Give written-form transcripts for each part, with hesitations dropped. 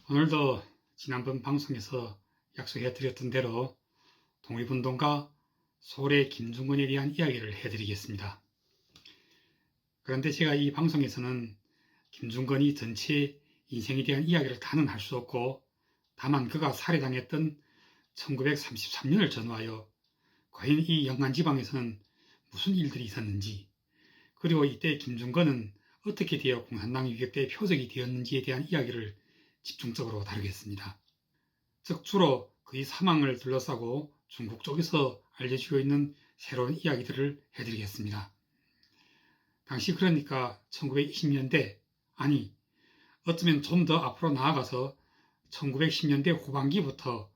오늘도 지난번 방송에서 약속해 드렸던 대로 독립운동가 소래 김중근에 대한 이야기를 해드리겠습니다. 그런데 제가 이 방송에서는 김중근이 전체 인생에 대한 이야기를 다는 할 수 없고, 다만 그가 살해당했던 1933년을 전후하여 과연 이 영안지방에서는 무슨 일들이 있었는지, 그리고 이때 김중근은 어떻게 되어 공산당 유격대의 표적이 되었는지에 대한 이야기를 집중적으로 다루겠습니다. 즉 주로 그의 사망을 둘러싸고 중국 쪽에서 알려지고 있는 새로운 이야기들을 해드리겠습니다. 당시 그러니까 1920년대, 아니 어쩌면 좀 더 앞으로 나아가서 1910년대 후반기부터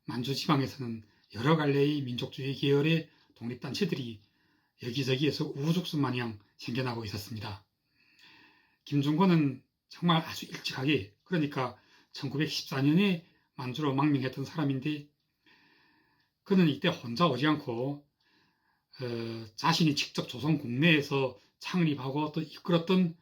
만주지방에서는 여러 갈래의 민족주의 계열의 독립단체들이 여기저기에서 우후죽순마냥 생겨나고 있었습니다. 김중근은 정말 아주 일찍하게, 그러니까 1914년에 만주로 망명했던 사람인데, 그는 이때 혼자 오지 않고 자신이 직접 조선 국내에서 창립하고 또 이끌었던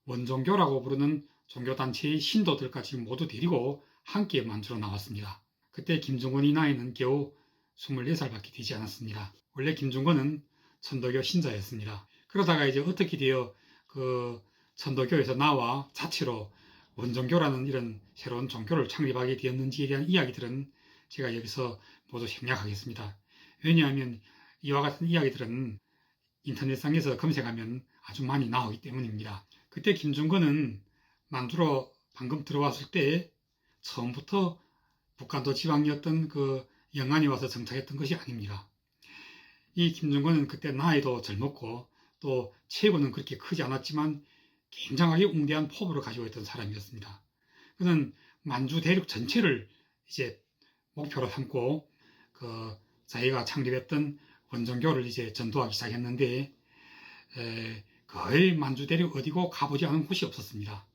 원종교라고 부르는 종교단체의 신도들까지 모두 데리고 함께 만주로 나왔습니다. 그때 김중근의 나이는 겨우 24살밖에 되지 않았습니다. 원래 김중근은 천도교 신자였습니다. 그러다가 이제 어떻게 되어 그 천도교에서 나와 자체로 원종교라는 이런 새로운 종교를 창립하게 되었는지에 대한 이야기들은 제가 여기서 모두 생략하겠습니다. 왜냐하면 이와 같은 이야기들은 인터넷상에서 검색하면 아주 많이 나오기 때문입니다. 그때 김중근은 만주로 방금 들어왔을 때 처음부터 북한도 지방이었던 그 영안에 와서 정착했던 것이 아닙니다. 이 김중근은 그때 나이도 젊었고 또 체구는 그렇게 크지 않았지만 굉장하게 웅대한 포부를 가지고 있던 사람이었습니다. 그는 만주 대륙 전체를 이제 목표로 삼고 자기가 창립했던 원종교를 이제 전도하기 시작했는데, 거의 만주 대륙 어디고 가보지 않은 곳이 없었습니다.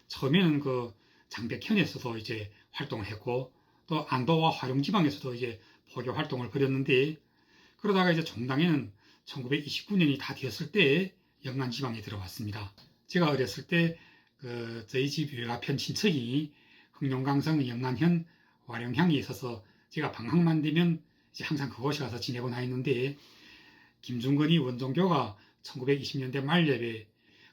처음에는 그 장백현에서도 이제 활동을 했고, 또 안도와 화룡지방에서도 이제 포교 활동을 벌였는데, 그러다가 이제 종당에는 1929년이 다 되었을 때 영안지방에 들어왔습니다. 제가 어렸을 때 저희 집 외가편 친척이 흑룡강성 영안현 와룡향에 있어서 제가 방학만 되면 이제 항상 그곳에 가서 지내곤 하였는데, 김중근이 원종교가 1920년대 말엽에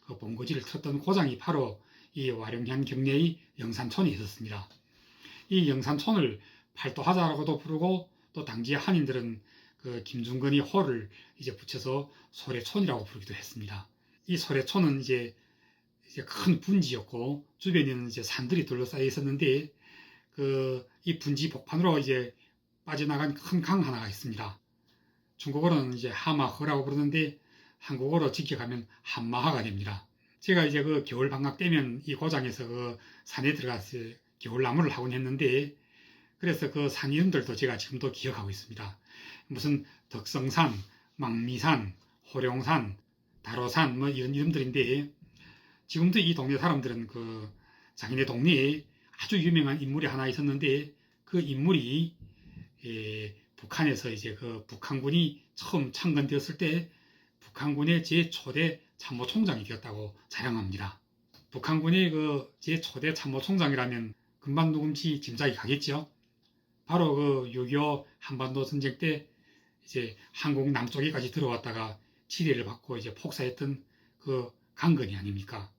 그 본거지를 틀었던 고장이 바로 이 와룡향 경내의 영산촌에 있었습니다. 이 영산촌을 팔도하자라고도 부르고, 또 당시의 한인들은 그 김중근이 호를 이제 붙여서 소래촌이라고 부르기도 했습니다. 이 소래촌은 이제 큰 분지였고 주변에는 이제 산들이 둘러싸여 있었는데, 이 분지 복판으로 이제 빠져나간 큰 강 하나가 있습니다. 중국어로는 이제 하마허라고 부르는데 한국어로 직역하면 한마하가 됩니다. 제가 이제 그 겨울 방학 때면 이 고장에서 그 산에 들어가서 겨울 나무를 하곤 했는데, 그래서 그 산 이름들도 제가 지금도 기억하고 있습니다. 무슨 덕성산, 망미산, 호룡산, 다로산 뭐 이런 이름들인데, 지금도 이 동네 사람들은 그 자기네 동네에 아주 유명한 인물이 하나 있었는데, 그 인물이 북한에서 이제 그 북한군이 처음 창건되었을 때 북한군의 제 초대 참모총장이 되었다고 자랑합니다. 북한군의 그 제 초대 참모총장이라면 금방 누군지 짐작이 가겠죠. 바로 그 6.25 한반도 전쟁 때 이제 한국 남쪽에까지 들어왔다가 지뢰를 받고 이제 폭사했던 그 강건이 아닙니까?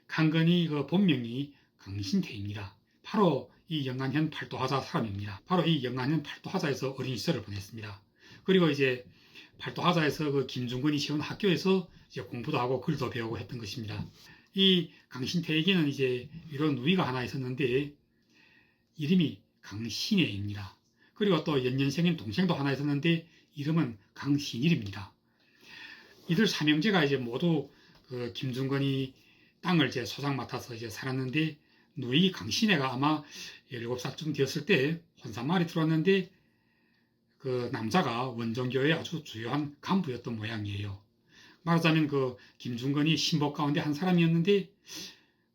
강건이 그 본명이 강신태입니다. 바로 이 영안현 팔도하자 사람입니다. 바로 이 영안현 팔도하자에서 어린 시절을 보냈습니다. 그리고 이제 팔도하자에서 그 김중근이 세운 학교에서 이제 공부도 하고 글도 배우고 했던 것입니다. 이 강신태에게는 이제 이런 누이가 하나 있었는데 이름이 강신혜입니다. 그리고 또 연년생인 동생도 하나 있었는데 이름은 강신일입니다. 이들 삼형제가 이제 모두 그 김중근이 땅을 이제 소장 맡아서 이제 살았는데, 누이 강신혜가 아마 17살쯤 되었을 때 혼산말이 들어왔는데, 그 남자가 원종교의 아주 주요한 간부였던 모양이에요. 말하자면 그 김중근이 신복 가운데 한 사람이었는데,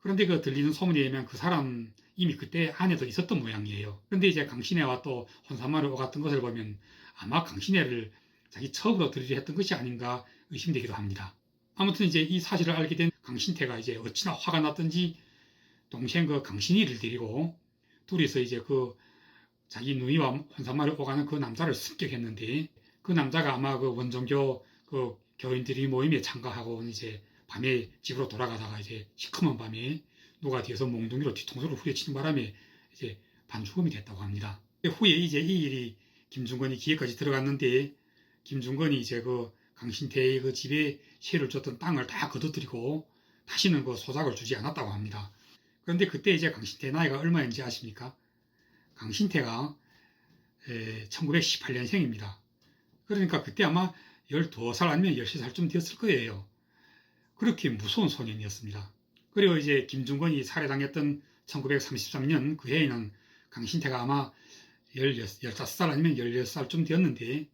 그런데 그 들리는 소문에 의하면 그 사람 이미 그때 아내도 있었던 모양이에요. 그런데 이제 강신혜와 또 혼산말을 오갔던 것을 보면 아마 강신혜를 자기 첩으로 들이려 했던 것이 아닌가 의심되기도 합니다. 아무튼 이제 이 사실을 알게 된 강신태가 이제 어찌나 화가 났던지 동생 그 강신이를 데리고 둘이서 이제 그 자기 누이와 혼사마을 오가는 그 남자를 습격했는데 그 남자가 아마 그 원종교 그 교인들이 모임에 참가하고 이제 밤에 집으로 돌아가다가 이제 시커먼 밤에 누가 뒤에서 몽둥이로 뒤통수를 후려치는 바람에 이제 반죽음이 됐다고 합니다. 후에 이제 이 일이 김중건이 기회까지 들어갔는데 김중건이 이제 그 강신태의 그 집에 세를 줬던 땅을 다 거둬들이고 다시는 그 소작을 주지 않았다고 합니다. 그런데 그때 이제 강신태 나이가 얼마인지 아십니까? 강신태가 1918년생입니다. 그러니까 그때 아마 12살 아니면 13살쯤 되었을 거예요. 그렇게 무서운 소년이었습니다. 그리고 이제 김중건이 살해당했던 1933년 그 해에는 강신태가 아마 15살 아니면 16살쯤 되었는데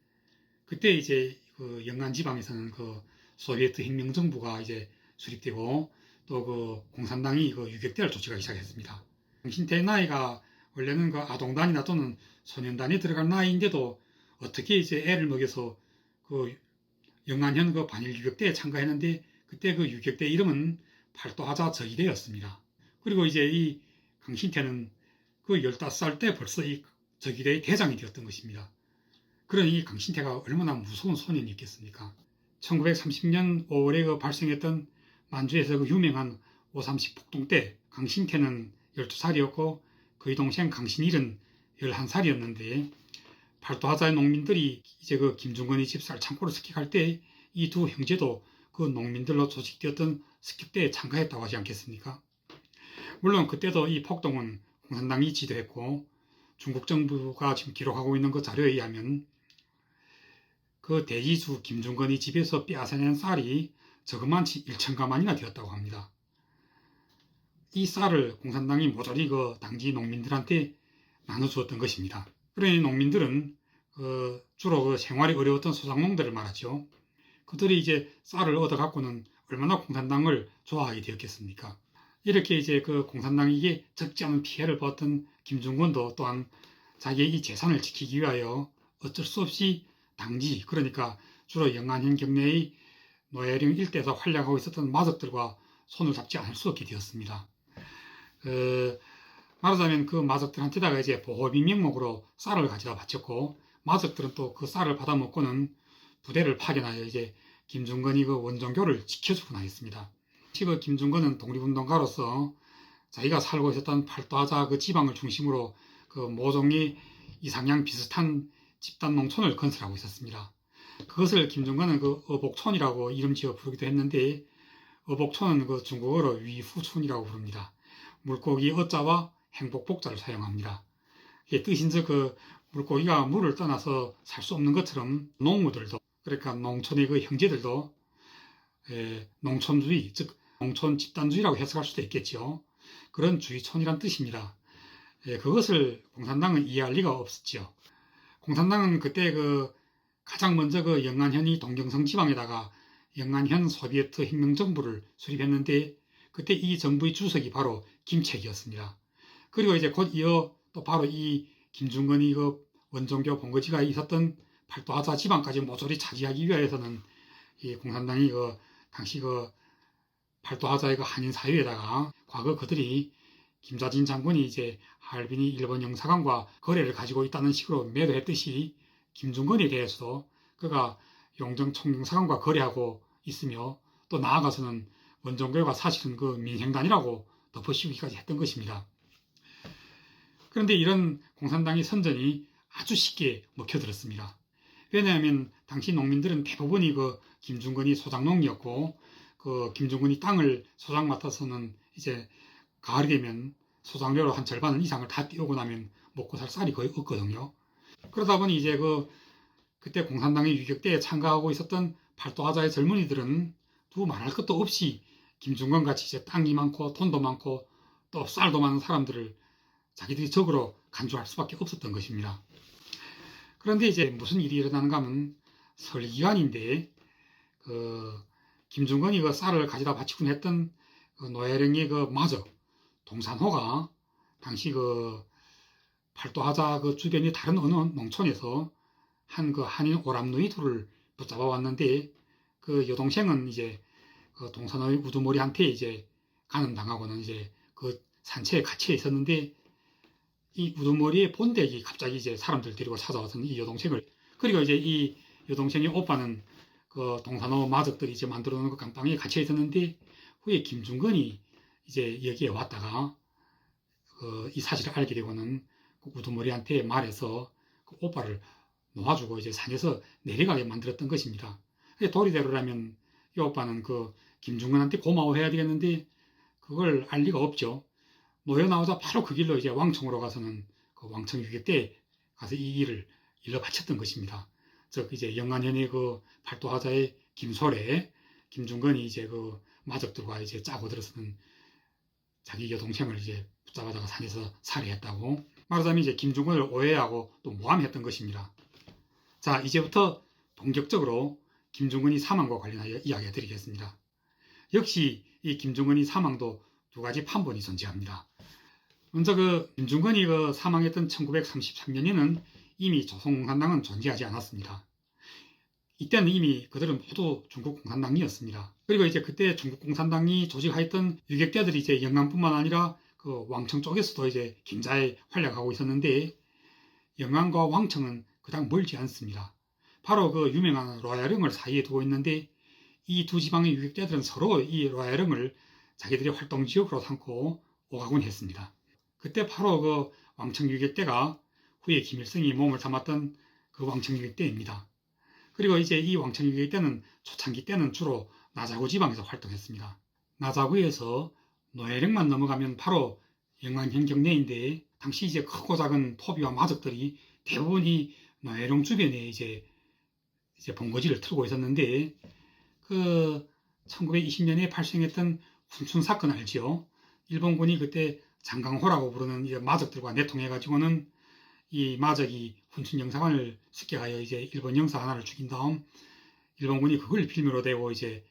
그때 이제 그 영안 지방에서는 그 소비에트 혁명정부가 이제 수립되고 또 그 공산당이 그 유격대를 조직하기 시작했습니다. 강신태의 나이가 원래는 그 아동단이나 또는 소년단에 들어갈 나이인데도 어떻게 이제 애를 먹여서 그 영안현 그 반일 유격대에 참가했는데 그때 그 유격대 이름은 팔도하자 저기대였습니다. 그리고 이제 이 강신태는 그 15살 때 벌써 이 저기대의 대장이 되었던 것입니다. 그러니 강신태가 얼마나 무서운 소년이 있겠습니까? 1930년 5월에 그 발생했던 만주에서 그 유명한 5.30 폭동 때 강신태는 12살이었고 그의 동생 강신일은 11살이었는데 팔도하자의 농민들이 이제 그 김중건의 집 쌀창고를 습격할 때 이 두 형제도 그 농민들로 조직되었던 습격대에 참가했다고 하지 않겠습니까? 물론 그때도 이 폭동은 공산당이 지도했고 중국 정부가 지금 기록하고 있는 그 자료에 의하면 그 대지주 김중건의 집에서 빼앗아낸 쌀이 저것만치 1,000가만이나 되었다고 합니다. 이 쌀을 공산당이 모조리 그 당지 농민들한테 나눠주었던 것입니다. 그러니 농민들은 주로 그 생활이 어려웠던 소작농들을 말하죠. 그들이 이제 쌀을 얻어갖고는 얼마나 공산당을 좋아하게 되었겠습니까? 이렇게 이제 그 공산당에게 적지 않은 피해를 봤던 김중건도 또한 자기의 이 재산을 지키기 위하여 어쩔 수 없이 당지, 그러니까 주로 영안현 경내의 노예령 일대에서 활약하고 있었던 마적들과 손을 잡지 않을 수 없게 되었습니다. 말하자면 그 마적들한테다가 이제 보호비 명목으로 쌀을 가져다 바쳤고 마적들은 또 그 쌀을 받아먹고는 부대를 파견하여 이제 김중건이 그 원종교를 지켜주곤 하였습니다. 그 김중건은 독립운동가로서 자기가 살고 있었던 팔도하자 그 지방을 중심으로 그 모종의 이상향 비슷한 집단 농촌을 건설하고 있었습니다. 그것을 김중건은 그 어복촌이라고 이름 지어 부르기도 했는데 어복촌은 그 중국어로 위후촌이라고 부릅니다. 물고기 어자와 행복복자를 사용합니다. 이게 뜻인즉 그 물고기가 물을 떠나서 살 수 없는 것처럼 농무들도 그러니까 농촌의 그 형제들도 농촌주의 즉 농촌 집단주의라고 해석할 수도 있겠죠. 그런 주의촌이란 뜻입니다. 그것을 공산당은 이해할 리가 없었죠. 공산당은 그때 그 가장 먼저 그 영안현이 동경성 지방에다가 영안현 소비에트 혁명정부를 수립했는데 그때 이 정부의 주석이 바로 김책이었습니다. 그리고 이제 곧 이어 또 바로 이 김중건이 그 원종교 본거지가 있었던 팔도하자 지방까지 모조리 차지하기 위해서는 이 공산당이 그 당시 그 팔도하자의 그 한인 사회에다가 과거 그들이 김자진 장군이 이제 하얼빈이 일본 영사관과 거래를 가지고 있다는 식으로 매도했듯이 김중건에 대해서도 그가 용정 총영사관과 거래하고 있으며 또 나아가서는 원종교가 사실은 그 민생단이라고 덮어씌우기까지 했던 것입니다. 그런데 이런 공산당의 선전이 아주 쉽게 먹혀들었습니다. 왜냐하면 당시 농민들은 대부분이 그 김중건이 소작농이었고 그 김중건이 땅을 소작 맡아서는 이제 가을이 되면 소작료로 한 절반 이상을 다 띄우고 나면 먹고 살 쌀이 거의 없거든요. 그러다 보니 이제 그때 공산당의 유격대에 참가하고 있었던 팔도하자의 젊은이들은 두 말할 것도 없이 김중건 같이 이제 땅이 많고 돈도 많고 또 쌀도 많은 사람들을 자기들이 적으로 간주할 수밖에 없었던 것입니다. 그런데 이제 무슨 일이 일어나는가 하면 설기간인데 김중건이 그 쌀을 가져다 바치곤 했던 그 노예령의 그 마적 동산호가 당시 그 팔도하자 그 주변의 다른 어느 농촌에서 한 그 한인 오람누이 둘을 붙잡아 왔는데 그 여동생은 이제 그 동산호의 우두머리한테 이제 간음당하고는 이제 그 산채에 갇혀 있었는데 이 우두머리의 본댁이 갑자기 이제 사람들 데리고 찾아와서 이 여동생을, 그리고 이제 이 여동생의 오빠는 그 동산호 마족들이 이제 만들어 놓은 그 감방에 갇혀 있었는데 후에 김중근이 이제 여기에 왔다가 이 사실을 알게 되고는 그 우두머리한테 말해서 그 오빠를 놓아주고 이제 산에서 내려가게 만들었던 것입니다. 도리대로라면 이 오빠는 그 김중근한테 고마워해야 되겠는데 그걸 알 리가 없죠. 노여 나오자 바로 그 길로 이제 왕청으로 가서는 그 왕청 유교 때 가서 이 일을 일러 바쳤던 것입니다. 즉 이제 영안현의 그 팔도하자의 김소래, 김중근이 이제 그 마적들과 이제 짜고 들어서는 자기 여동생을 이제 붙잡아다가 산에서 살해했다고, 말하자면 이제 김중근을 오해하고 또 모함했던 것입니다. 자, 이제부터 본격적으로 김중근이 사망과 관련하여 이야기해 드리겠습니다. 역시 이 김중근이 사망도 두 가지 판본이 존재합니다. 먼저 그 김중근이 그 사망했던 1933년에는 이미 조선공산당은 존재하지 않았습니다. 이때는 이미 그들은 모두 중국공산당이었습니다. 그리고 이제 그때 중국공산당이 조직하였던 유격대들이 이제 영안뿐만 아니라 그 왕청 쪽에서도 이제 굉장히 활약하고 있었는데 영안과 왕청은 그닥 멀지 않습니다. 바로 그 유명한 로야령을 사이에 두고 있는데 이 두 지방의 유격대들은 서로 이 로야령을 자기들의 활동 지역으로 삼고 오가곤 했습니다. 그때 바로 그 왕청 유격대가 후에 김일성이 몸을 삼았던 그 왕청 유격대입니다. 그리고 이제 이 왕청 유격대는 초창기 때는 주로 나자구 지방에서 활동했습니다. 나자구에서 노예령만 넘어가면 바로 영안현 경내인데 당시 이제 크고 작은 토비와 마족들이 대부분 이 노예령 주변에 이제 본거지를 틀고 있었는데 그 1920년에 발생했던 훈춘 사건 알지요? 일본군이 그때 장강호라고 부르는 이제 마적들과 내통해가지고는 이 마적이 훈춘 영사관을 습격하여 이제 일본 영사 하나를 죽인 다음 일본군이 그걸 빌미로 대고 이제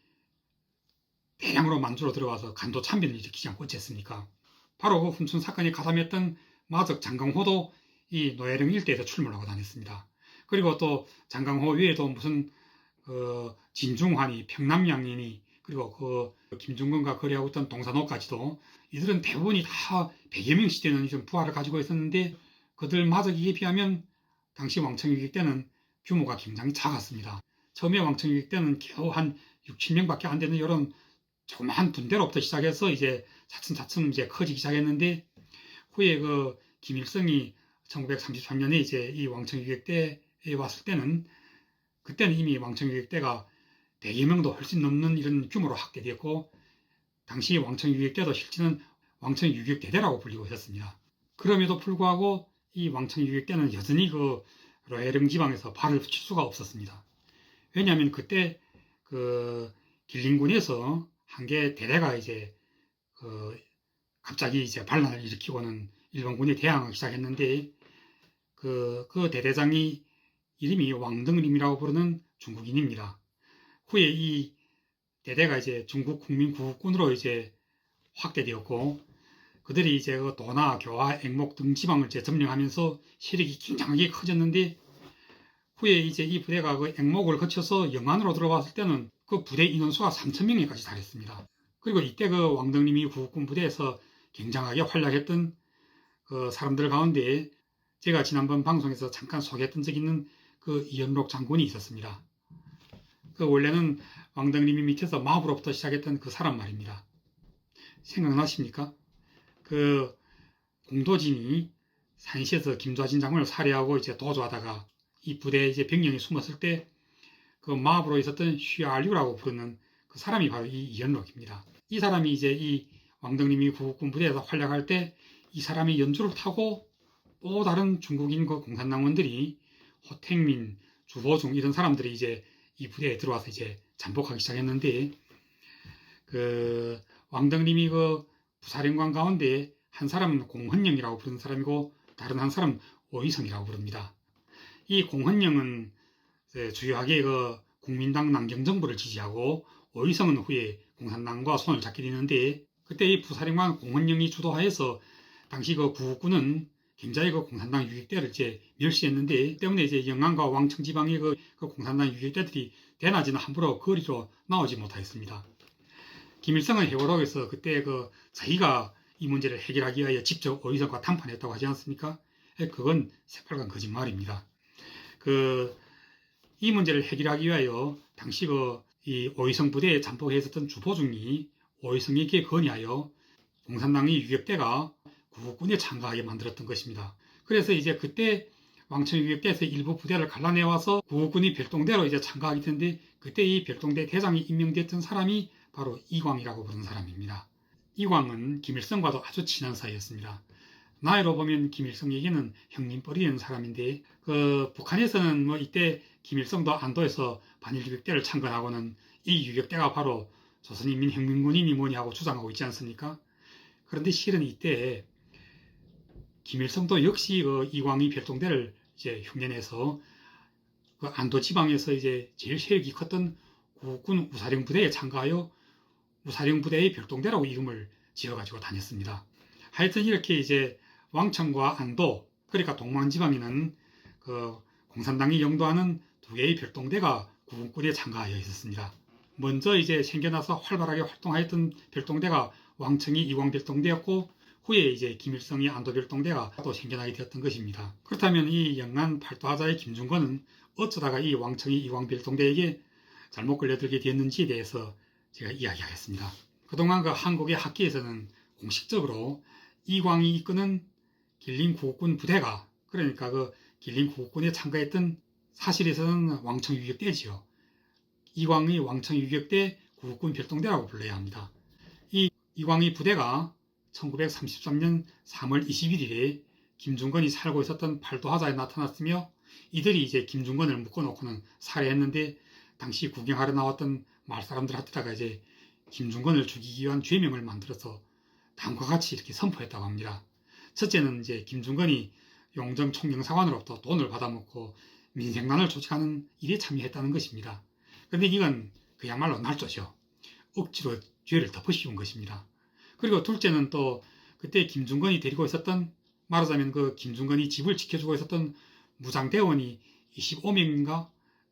대량으로 만주로 들어와서 간도 참변을 일으키지 않고 어쨌습니까? 바로 그 훈춘 사건에 가담했던 마적 장강호도 이 노예령 일대에서 출몰하고 다녔습니다. 그리고 또 장강호 외에도 무슨 진중환이, 평남양인이, 그리고 그 김중근과 거래하고 있던 동산호까지도 이들은 대부분이 다 100여 명씩 되는 좀 부하를 가지고 있었는데 그들 마적에 비하면 당시 왕청유격 때는 규모가 굉장히 작았습니다. 처음에 왕청유격 때는 겨우 한 6, 7명밖에 안 되는 이런 조그마한 분대로부터 시작해서 이제 차츰차츰 이제 커지기 시작했는데 후에 그 김일성이 1933년에 이제 이 왕청유격 때에 왔을 때는 그때는 이미 왕청유격대가 100여 명도 훨씬 넘는 이런 규모로 확대되었고 당시 왕청유격대도 실제는 왕청유격대대라고 불리고 있었습니다. 그럼에도 불구하고 이 왕청유격대는 여전히 그 로야령 지방에서 발을 붙일 수가 없었습니다. 왜냐하면 그때 그 길림군에서 한 개 대대가 이제 갑자기 이제 반란을 일으키고는 일본군이 대항하기 시작했는데 그 대대장이 이름이 왕등림이라고 부르는 중국인입니다. 후에 이 대대가 이제 중국 국민구국군으로 이제 확대되었고 그들이 이제 그 도나, 교화, 액목 등 지방을 이제 점령하면서 세력이 굉장하게 커졌는데 후에 이제 이 부대가 그 액목을 거쳐서 영안으로 들어왔을 때는 그 부대 인원수가 3,000명에까지 달했습니다. 그리고 이때 그 왕등림이 구국군 부대에서 굉장하게 활약했던 그 사람들 가운데 제가 지난번 방송에서 잠깐 소개했던 적 있는 그 이연록 장군이 있었습니다. 그 원래는 왕등림이 밑에서 마부로부터 시작했던 그 사람 말입니다. 생각나십니까? 그 공도진이 산시에서 김좌진 장군을 살해하고 이제 도주하다가 이 부대에 이제 병력이 숨었을 때 그 마부로 있었던 휘알류라고 부르는 그 사람이 바로 이 이연록입니다. 이 사람이 이제 이 왕등림이 구국군 부대에서 활약할 때 이 사람이 연주를 타고 또 다른 중국인 그 공산당원들이 호택민, 주보중 이런 사람들이 이제 이 부대에 들어와서 이제 잠복하기 시작했는데 그 왕등림이 그 부사령관 가운데 한 사람은 공헌영이라고 부르는 사람이고 다른 한 사람은 오이성이라고 부릅니다. 이 공헌영은 주요하게 그 국민당 남경정부를 지지하고 오이성은 후에 공산당과 손을 잡게 되는데 그때 이 부사령관 공헌영이 주도하여서 당시 그 구국군은 굉장히 그 공산당 유격대를 이제 멸시했는데 때문에 이제 영안과 왕청 지방의 그 공산당 유격대들이 대낮에는 함부로 거리로 나오지 못하였습니다. 김일성은 회고록에서 그때 그 자기가 이 문제를 해결하기 위하여 직접 오이성과談判했다고 하지 않습니까? 그건 새빨간 거짓말입니다. 이 문제를 해결하기 위하여 당시 이 오이성 부대에 잠복해 있었던 주보중이 오이성에게 건의하여 공산당의 유격대가 구국군에 참가하게 만들었던 것입니다. 그래서 이제 그때 왕청 유격대에서 일부 부대를 갈라내와서 구국군이 별동대로 이제 참가하게 됐는데, 그때 이 별동대 대장이 임명됐던 사람이 바로 이광이라고 부르는 사람입니다. 이광은 김일성과도 아주 친한 사이였습니다. 나이로 보면 김일성에게는 형님뻘이는 사람인데, 북한에서는 뭐 이때 김일성도 안도에서 반일 유격대를 창건하고는 이 유격대가 바로 조선인민혁명군이니 뭐니 하고 주장하고 있지 않습니까? 그런데 실은 이때 김일성도 역시 이광이 별동대를 이제 흉내내서 안도 지방에서 이제 제일 세력이 컸던 구국군 우사령 부대에 참가하여 우사령 부대의 별동대라고 이름을 지어가지고 다녔습니다. 하여튼 이렇게 이제 왕청과 안도, 그러니까 동만지방에는 공산당이 영도하는 두 개의 별동대가 구국군에 참가하여 있었습니다. 먼저 이제 생겨나서 활발하게 활동하였던 별동대가 왕청이 이광별동대였고, 후에 이제 김일성이 안도별동대가 또 생겨나게 되었던 것입니다. 그렇다면 이 영안 팔도하자의 김중권은 어쩌다가 이 왕청이 이광별동대에게 잘못 걸려들게 되었는지에 대해서 제가 이야기하겠습니다. 그동안 한국의 학계에서는 공식적으로 이광이 이끄는 길림 구국군 부대가, 그러니까 길림 구국군에 참가했던 사실에서는 왕청 유격대지요. 이광의 왕청 유격대 구국군 별동대라고 불러야 합니다. 이 이광의 부대가 1933년 3월 21일에 김중권이 살고 있었던 팔도하자에 나타났으며, 이들이 이제 김중권을 묶어놓고는 살해했는데, 당시 구경하러 나왔던 말사람들한테다가 이제 김중권을 죽이기 위한 죄명을 만들어서 다음과 같이 이렇게 선포했다고 합니다. 첫째는 이제 김중권이 용정 총경사관으로부터 돈을 받아먹고 민생난을 조직하는 일에 참여했다는 것입니다. 그런데 이건 그야말로 날조죠. 억지로 죄를 덮어씌운 것입니다. 그리고 둘째는 또 그때 김중권이 데리고 있었던, 말하자면 김중권이 집을 지켜주고 있었던 무장대원이 25명인가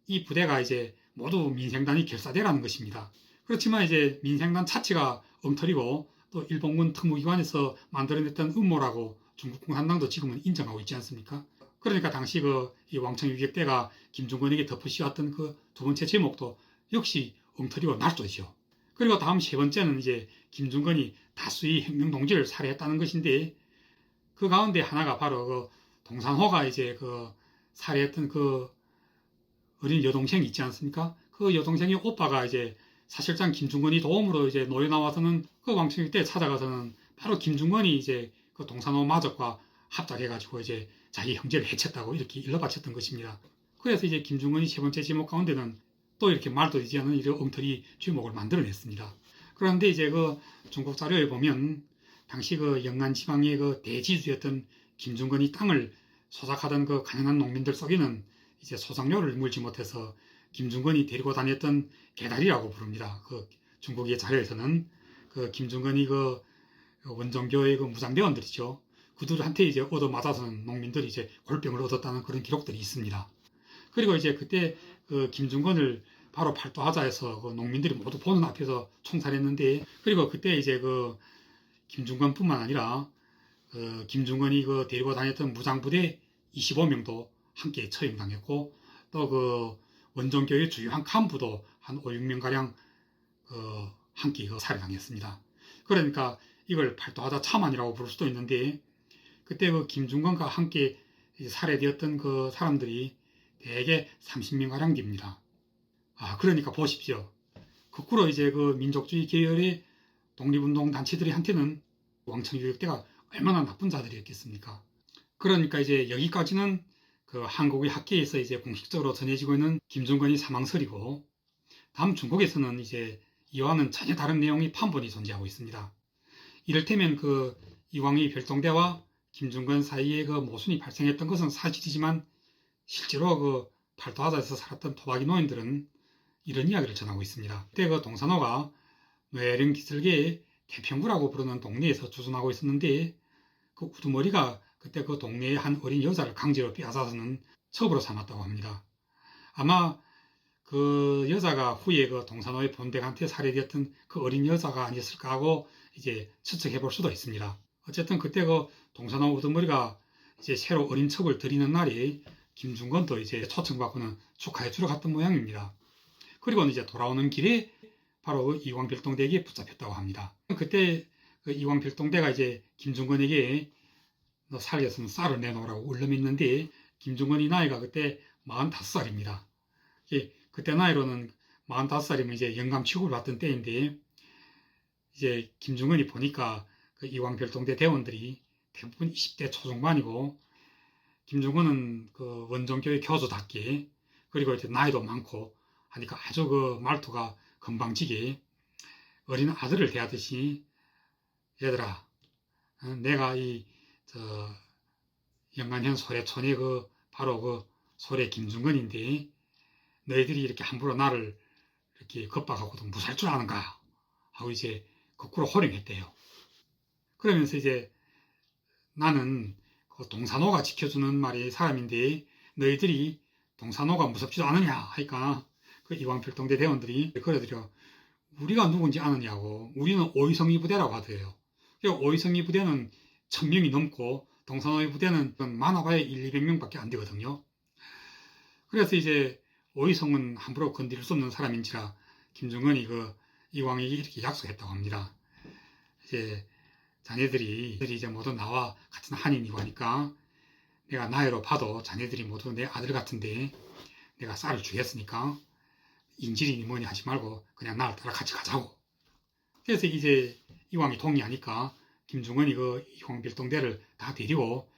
이 부대가 이제 모두 민생단이 결사대라는 것입니다. 그렇지만 이제 민생단 자체가 엉터리고 또 일본군 특무기관에서 만들어냈던 음모라고 중국 공산당도 지금은 인정하고 있지 않습니까? 그러니까 당시 이 왕청 유격대가 김중권에게 덮어씌웠던 두 번째 제목도 역시 엉터리고 날조죠. 그리고 다음 세 번째는 이제 김중권이 다수의 혁명동지를 살해했다는 것인데, 그 가운데 하나가 바로 동산호가 이제 살해했던 어린 여동생이 있지 않습니까? 그 여동생의 오빠가 이제 사실상 김중권이 도움으로 이제 노예 나와서는 왕청 때 찾아가서는 바로 김중권이 이제 동산호 마적과 합작해가지고 이제 자기 형제를 해쳤다고 이렇게 일러바쳤던 것입니다. 그래서 이제 김중권이 세 번째 제목 가운데는 또 이렇게 말도 되지 않은 이런 엉터리 제목을 만들어냈습니다. 그런데 이제 중국 자료에 보면 당시 영남 지방의 대지주였던 김중권이 땅을 소작하던 가난한 농민들 속에는 이제 소작료를 물지 못해서 김중권이 데리고 다녔던 개다리라고 부릅니다. 중국의 자료에서는 김중권이 원정교의 무장대원들이죠. 그들한테 이제 얻어맞아서는 농민들이 이제 골병을 얻었다는 그런 기록들이 있습니다. 그리고 이제 그때 김중권을 바로 팔도하자에서 농민들이 모두 보는 앞에서 총살했는데, 그리고 그때 이제 김중권뿐만 아니라 김중권이 데리고 다녔던 무장부대 25명도 함께 처형당했고, 또 원정교의 주요한 간부도 한 5, 6명가량 함께 살해당했습니다. 그러니까 이걸 팔도하자 참환이라고 부를 수도 있는데, 그때 김중권과 함께 살해되었던 사람들이 대개 30명가량 됩니다. 그러니까 보십시오. 거꾸로 이제 민족주의 계열의 독립운동 단체들이 한테는 왕청 유격대가 얼마나 나쁜 자들이었겠습니까? 그러니까 이제 여기까지는 한국의 학계에서 이제 공식적으로 전해지고 있는 김중권이 사망설이고, 다음 중국에서는 이제 이와는 전혀 다른 내용의 판본이 존재하고 있습니다. 이를테면 이광의 별동대와 김중권 사이에 모순이 발생했던 것은 사실이지만, 실제로 팔도하자에서 살았던 토박이 노인들은 이런 이야기를 전하고 있습니다. 그때 동산호가 뇌령 기슭계의 태평구라고 부르는 동네에서 주둔하고 있었는데, 우두머리가 그때 동네의 한 어린 여자를 강제로 빼앗아서는 첩으로 삼았다고 합니다. 아마 그 여자가 후에 동산호의 본댁한테 살해되었던 그 어린 여자가 아니었을까 하고 이제 추측해 볼 수도 있습니다. 어쨌든 그때 그 동산호 우두머리가 이제 새로 어린 척을 들이는 날이 김중건도 이제 초청받고는 축하해 주러 갔던 모양입니다. 그리고는 이제 돌아오는 길에 바로 그 이광필동대에게 붙잡혔다고 합니다. 그때 그 이광필동대가 이제 김중건에게 너 살겠으면 쌀을 내놓으라고 울름했는데 김중건이 나이가 그때 45살입니다. 그때 나이로는 45살이면 이제 영감 취급을 받던 때인데 이제 김중건이 보니까 그 이광필동대 대원들이 대부분 20대 초중반이고 김중건은 그 원종교의 교주답게 그리고 이제 나이도 많고 하니까 아주 그 말투가 건방지게 어린 아들을 대하듯이 얘들아 내가 영안현 소래촌의 바로 그 소래 김중건인데 너희들이 이렇게 함부로 나를 이렇게 겁박하고도 무사할 줄 아는가 하고 이제 거꾸로 호령했대요. 그러면서 이제 나는 그 동산호가 지켜주는 말이 사람인데 너희들이 동산호가 무섭지도 않으냐 하니까 그 이광필동대 대원들이 그러더래요. 우리가 누군지 아느냐고. 우리는 오이성이 부대라고 하더래요. 오이성이 부대는 1000명이 넘고 동산호의 부대는 많아봐야 200명밖에 안 되거든요. 그래서 이제 오이성은 함부로 건드릴 수 없는 사람인지라 김중건이 그 이광에게 이렇게 약속했다고 합니다. 이제 자네들이 이제 모두 나와 같은 한인이고 하니까 내가 나이로 봐도 자네들이 모두 내 아들 같은데 내가 쌀을 주겠으니까 인질이니 뭐니 하지 말고 그냥 나를 따라 같이 가자고. 그래서 이제 이왕이 동의하니까 김중건이 그 이광필동대를 다 데리고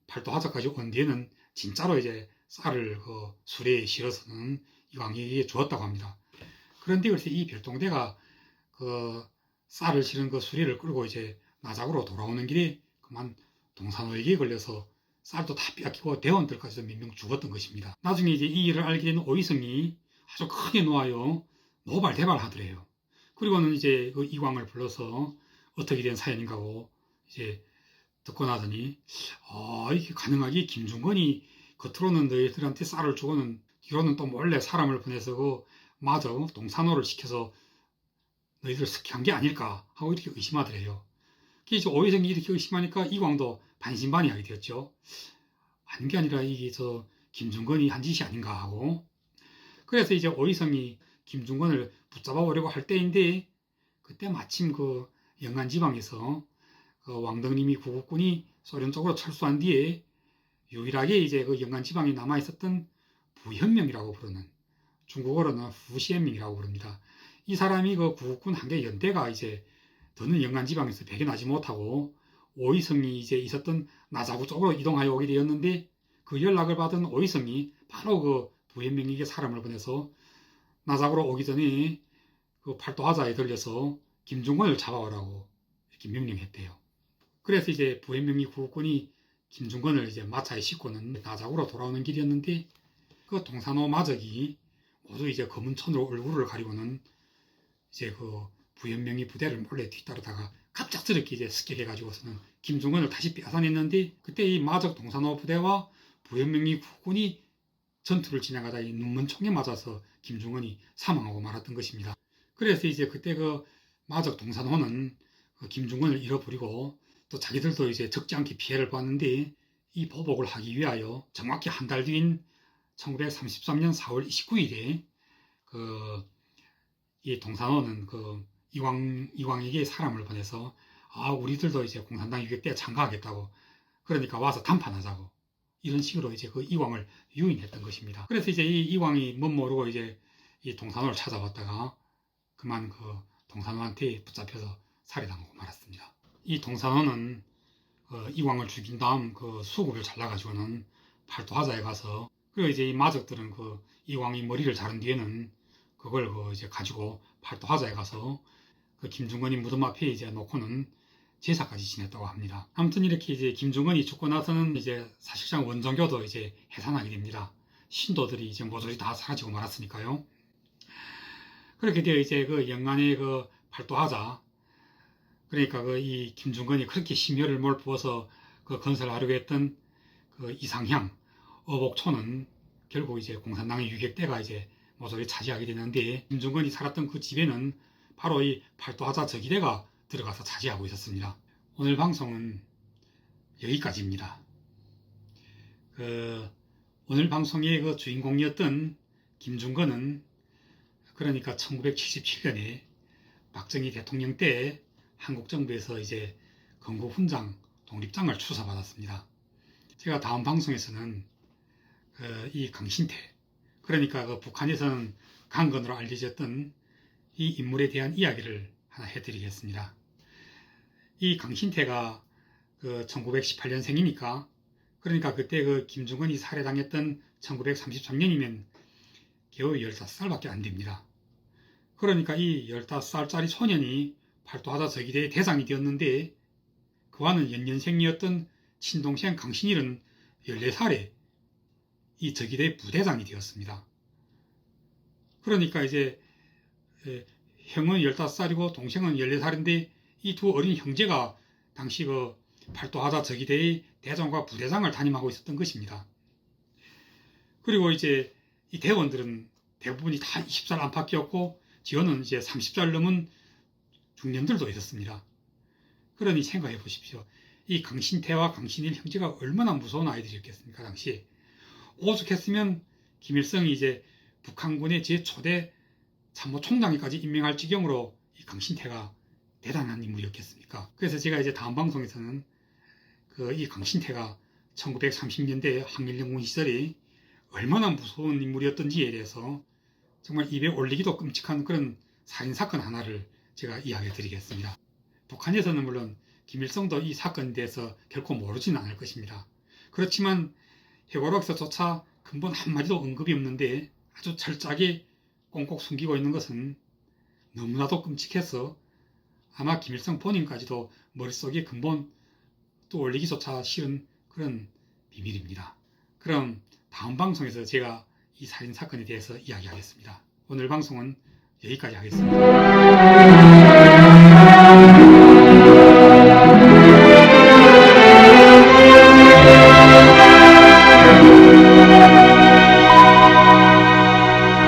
팔도하자까지 온 뒤에는 진짜로 이제 쌀을 그 수레에 실어서는 이광에게 주었다고 합니다. 그런데 글쎄 이 별동대가 그 쌀을 실은 그 수레를 끌고 이제 나작으로 돌아오는 길에 그만 동산호에게 걸려서 쌀도 다 뺏기고 대원들까지도 몇 명 죽었던 것입니다. 나중에 이제 이 일을 알게 된 오이성이 아주 크게 놓아요. 노발대발 하더래요. 그리고는 이제 그 이광을 불러서 어떻게 된 사연인가 하고 이제 듣고 나더니 이게 가능하게 김중건이 겉으로는 너희들한테 쌀을 주고는 뒤로는 또 몰래 사람을 보내서 그 마저 동산호를 시켜서 너희들 스키한 게 아닐까 하고 이렇게 의심하더래요. 그래서 오이성이 이렇게 의심하니까 이광도 반신반의하게 되었죠. 아닌 게 아니라 이게 김중건이 한 짓이 아닌가 하고 그래서 이제 오이성이 김중건을 붙잡아 보려고 할 때인데 그때 마침 그 영안 지방에서 그 왕덕림이 구국군이 소련 쪽으로 철수한 뒤에 유일하게 이제 그 영안 지방에 남아 있었던 부현명이라고 부르는 중국어로는 후시엔명이라고 부릅니다. 이 사람이 그 구국군 한개 연대가 이제 더는 영안 지방에서 배견하지 못하고 오이성이 이제 있었던 나자구 쪽으로 이동하여 오게 되었는데 그 연락을 받은 오이성이 바로 그 부현명에게 사람을 보내서 나자구로 오기 전에 그 팔도하자에 들려서 김중건을 잡아오라고 이렇게 명령했대요. 그래서 이제 부현명이 구국군이 김중건을 이제 마차에 싣고는 나자구로 돌아오는 길이었는데 그 동산호 마적이 모두 이제 검은 천으로 얼굴을 가리고는 이제 그 부현명이 부대를 몰래 뒤따르다가 갑작스럽게 이제 습격해가지고서는 김중건을 다시 빼앗아냈는데 그때 이 마적 동산호 부대와 부현명이 국군이 전투를 진행하다 이 눈먼총에 맞아서 김중건이 사망하고 말았던 것입니다. 그래서 이제 그때 그 마적 동산호는 그 김중건을 잃어버리고 또 자기들도 이제 적지 않게 피해를 봤는데 이 보복을 하기 위하여 정확히 한 달 뒤인 1933년 4월 29일에 이 동산호는 그 이광에게 사람을 보내서 우리들도 이제 공산당 유교 때 참가하겠다고 그러니까 와서 담판하자고 이런 식으로 이제 그 이광을 유인했던 것입니다. 그래서 이제 이 이광이 못 모르고 이제 이 동산호를 찾아왔다가 그만 그 동산호한테 붙잡혀서 살해당하고 말았습니다. 이 동산호는 이광을 죽인 다음 그 수급을 잘라가지고는 팔도하자에 가서 그리고 이제 이 마적들은 그 이광이 머리를 자른 뒤에는 그걸 이제 가지고 팔도하자에 가서 그 김중건이 무덤 앞에 이제 놓고는 제사까지 지냈다고 합니다. 아무튼 이렇게 이제 김중건이 죽고 나서는 이제 사실상 원정교도 이제 해산하게 됩니다. 신도들이 이제 모조리 다 사라지고 말았으니까요. 그렇게 되어 이제 그 영안의 그 팔도하자 그러니까 그 이 김중건이 그렇게 심혈을 몰부어서 그 건설하려고 했던 그 이상향 어복촌은 결국 이제 공산당의 유격대가 이제 모조리 차지하게 되는데 김중건이 살았던 그 집에는 바로 이 팔도하자 저기대가 들어가서 차지하고 있었습니다. 오늘 방송은 여기까지입니다. 오늘 방송의 그 주인공이었던 김중건은 그러니까 1977년에 박정희 대통령 때 한국 정부에서 이제 건국훈장 독립장을 추서받았습니다. 제가 다음 방송에서는 이 강신태, 그러니까 그 북한에서는 강건으로 알려졌던 이 인물에 대한 이야기를 하나 해드리겠습니다. 이 강신태가 1918년생이니까 그러니까 그때 김중건이 살해당했던 1933년이면 겨우 15살밖에 안 됩니다. 그러니까 이 15살짜리 소년이 팔도하다 저기대의 대장이 되었는데 그와는 연년생이었던 친동생 강신일은 14살에 이 저기대 부대장이 되었습니다. 그러니까 이제 형은 15살이고 동생은 14살인데 이 두 어린 형제가 당시 팔도하다 저기대의 대장과 부대장을 담임하고 있었던 것입니다. 그리고 이제 이 대원들은 대부분이 다 20살 안팎이었고 지원은 이제 30살 넘은 중년들도 있었습니다. 그러니 생각해 보십시오. 이 강신태와 강신일 형제가 얼마나 무서운 아이들이었겠습니까? 당시 오죽했으면 김일성이 이제 북한군의 제 초대 참모총장에까지 임명할 지경으로 이 강신태가 대단한 인물이었겠습니까? 그래서 제가 이제 다음 방송에서는 이 강신태가 1930년대 항일연군 시절에 얼마나 무서운 인물이었던지에 대해서 정말 입에 올리기도 끔찍한 그런 살인사건 하나를 제가 이야기해 드리겠습니다. 북한에서는 물론 김일성도 이 사건에 대해서 결코 모르지는 않을 것입니다. 그렇지만 회고록에서조차 근본 한마디도 언급이 없는데 아주 철저하게 꽁꽁 숨기고 있는 것은 너무나도 끔찍해서 아마 김일성 본인까지도 머릿속에 근본 또 올리기조차 싫은 그런 비밀입니다. 그럼 다음 방송에서 제가 이 살인사건에 대해서 이야기하겠습니다. 오늘 방송은 여기까지 하겠습니다.